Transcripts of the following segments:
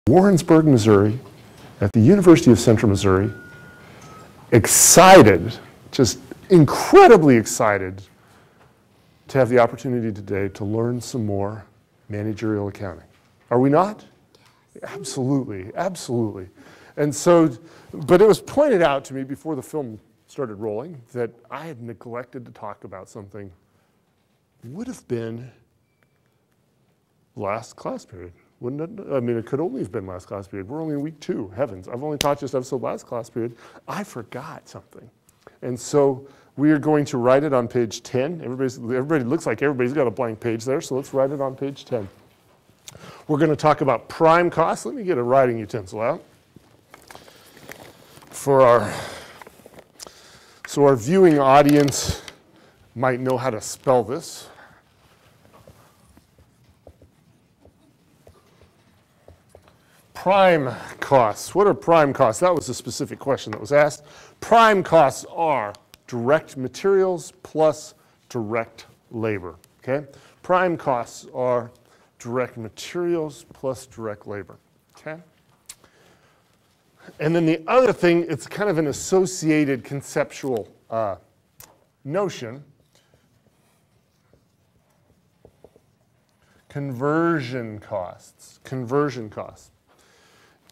Warrensburg, Missouri, at the University of Central Missouri, excited, just incredibly excited to have the opportunity today to learn some more managerial accounting. Are we not? Absolutely, absolutely. And so, but it was pointed out to me before the film started rolling that I had neglected to talk about something would have been last class period, wouldn't it? I mean, it could only have been last class period. We're only in week 2, heavens. I've only taught this episode last class period. I forgot something. And so we are going to write it on page 10. Everybody looks like everybody's got a blank page there, so let's write it on page 10. We're going to talk about prime costs. Let me get a writing utensil out so our viewing audience might know how to spell this. Prime costs. What are prime costs? That was a specific question that was asked. Prime costs are direct materials plus direct labor. Okay? Prime costs are direct materials plus direct labor. Okay? And then the other thing, it's kind of an associated conceptual notion. Conversion costs. Conversion costs.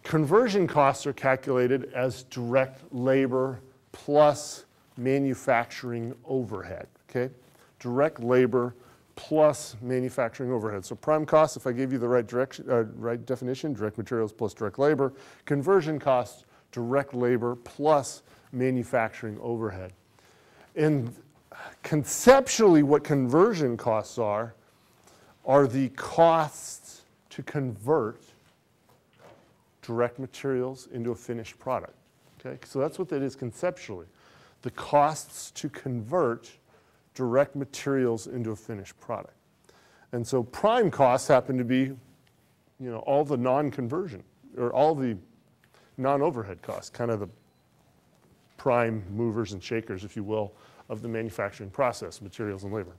Conversion costs are calculated as direct labor plus manufacturing overhead, okay? Direct labor plus manufacturing overhead. So prime costs, if I gave you the right definition, direct materials plus direct labor. Conversion costs, direct labor plus manufacturing overhead. And conceptually, what conversion costs are the costs to convert direct materials into a finished product. Okay? So that's what that is conceptually. The costs to convert direct materials into a finished product. And so prime costs happen to be, all the non-conversion, or all the non-overhead costs, kind of the prime movers and shakers, if you will, of the manufacturing process, materials and labor.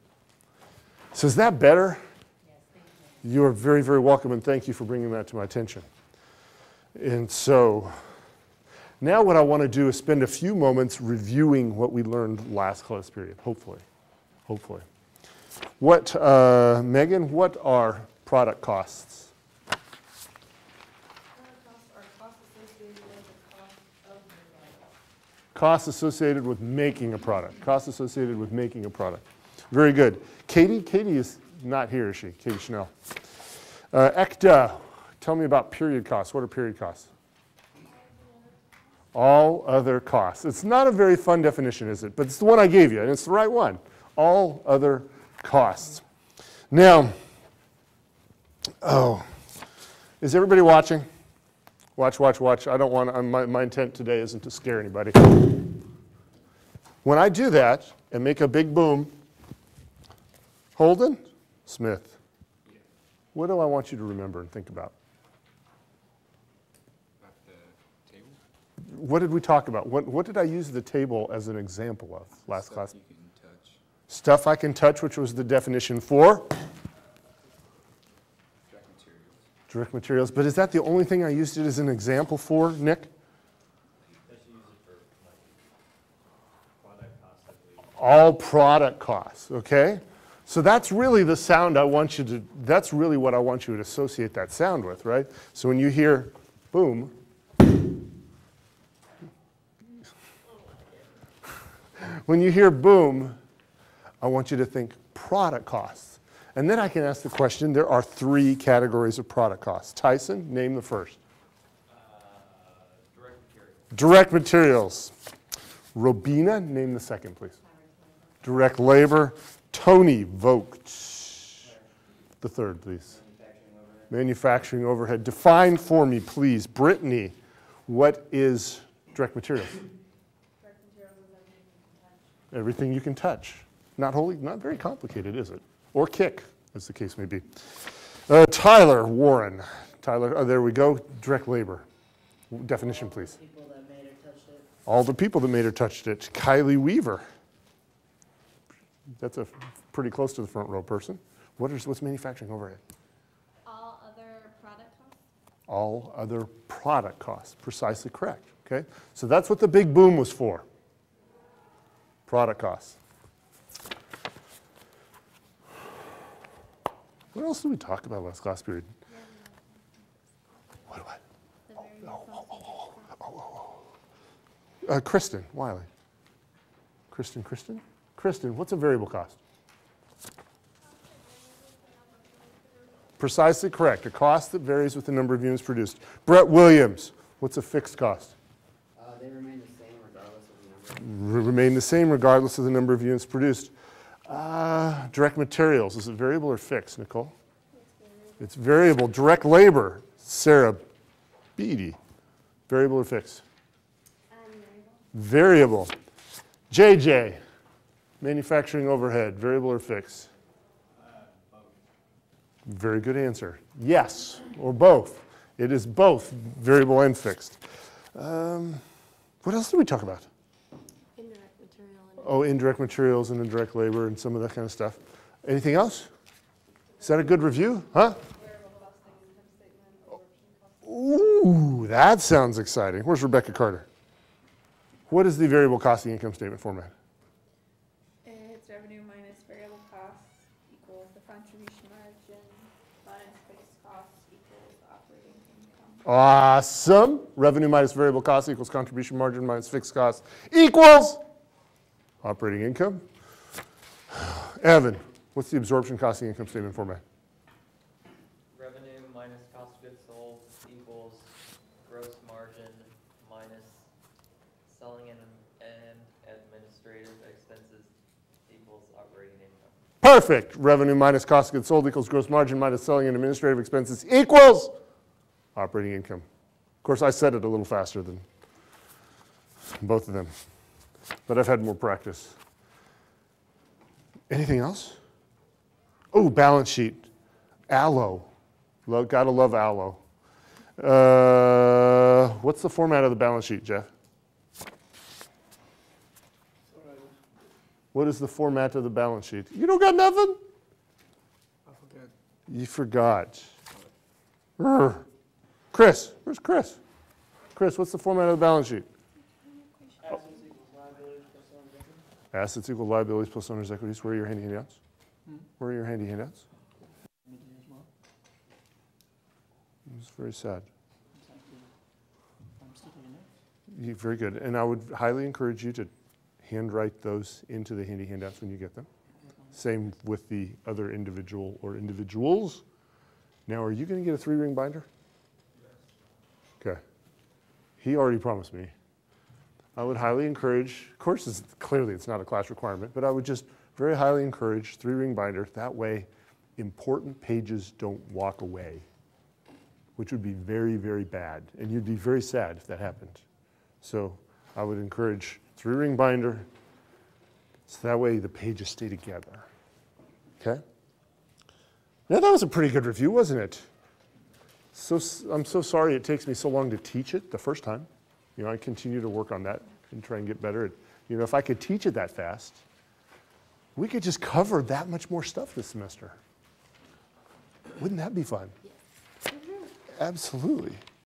So is that better? Yes, thank you. You are very, very welcome, and thank you for bringing that to my attention. And so now what I want to do is spend a few moments reviewing what we learned last class period, hopefully. Hopefully. What, Megan, what are product costs? Costs associated with making a product. Costs associated with making a product. Very good. Katie? Katie is not here, is she? Katie Schnell. Ekta, tell me about period costs. What are period costs? All other costs. It's not a very fun definition, is it? But it's the one I gave you, and it's the right one. All other costs. Now, is everybody watching? Watch, watch, watch. I don't want, my intent today isn't to scare anybody. When I do that and make a big boom, Holden, Smith, what do I want you to remember and think about? About the table? What did we talk about? What did I use the table as an example of last Stuff class? you can touch. Stuff I can touch, which was the definition for? Direct materials. Direct materials. But is that the only thing I used it as an example for, Nick? All product costs, okay? So that's really the sound I want you to, that's really what I want you to associate that sound with, right? So when you hear boom, when you hear boom, I want you to think product costs. And then I can ask the question, there are 3 categories of product costs. Tyson, name the first. Direct materials. Direct materials. Robina, name the second, please. Direct labor. Tony, vote. The third, please. Manufacturing overhead. Define for me, please. Brittany, what is direct materials? Direct materials is Everything you can touch. Not very complicated, is it? Or kick, as the case may be. Tyler Warren. Tyler, there we go. Direct labor. Definition, please. People that made or touched it. All the people that made or touched it. Kylie Weaver. That's a pretty close to the front row person. What's manufacturing overhead? all other product costs. all other product costs. Precisely correct, okay? So that's what the big boom was for. Product costs. What else did we talk about last class period? What? The variable cost. Kristen Wiley. Kristen, what's a variable cost? Precisely correct. A cost that varies with the number of units produced. Brett Williams, what's a fixed cost? They remain the same regardless of the number. Remain the same regardless of the number of units produced. Direct materials, is it variable or fixed, Nicole? It's variable. Direct labor, Sarah Beatty. Variable or fixed? Variable. JJ, manufacturing overhead, variable or fixed? Very good answer. Yes, or both. It is both variable and fixed. What else did we talk about? Indirect material. Oh, indirect materials and indirect labor and some of that kind of stuff. Anything else? Is that a good review? Huh? Variable costing, income statement, absorption cost. Ooh, that sounds exciting. Where's Rebecca Carter? What is the variable costing income statement format? It's revenue minus variable costs equals the contribution margin minus fixed costs equals operating income. Awesome. Revenue minus variable costs equals contribution margin minus fixed costs equals operating income. Evan, what's the absorption costing income statement format? Revenue minus cost of goods sold equals gross margin minus selling and administrative expenses equals operating income. Perfect. Revenue minus cost of goods sold equals gross margin minus selling and administrative expenses equals operating income. Of course, I said it a little faster than both of them, but I've had more practice. Anything else? Oh, balance sheet. Allo. Gotta love Allo. What's the format of the balance sheet, Jeff? What is the format of the balance sheet? You don't got nothing? I forget. You forgot. Urgh. Chris, where's Chris? Chris, what's the format of the balance sheet? Assets equal liabilities plus owner's equities. Where are your handy handouts? Where are your handy handouts? It's very sad. Very good. And I would highly encourage you to handwrite those into the handy handouts when you get them. Same with the other individual or individuals. Now, are you going to get a 3-ring binder? Okay. He already promised me. I would highly encourage, of course, clearly it's not a class requirement, but I would just very highly encourage 3-ring binder. That way, important pages don't walk away, which would be very, very bad. And you'd be very sad if that happened. So I would encourage 3-ring binder, so that way the pages stay together. Okay? Now that was a pretty good review, wasn't it? I'm so sorry it takes me so long to teach it the first time. You know, I continue to work on that and try and get better. You know, if I could teach it that fast, we could just cover that much more stuff this semester. Wouldn't that be fun? Yes. Absolutely.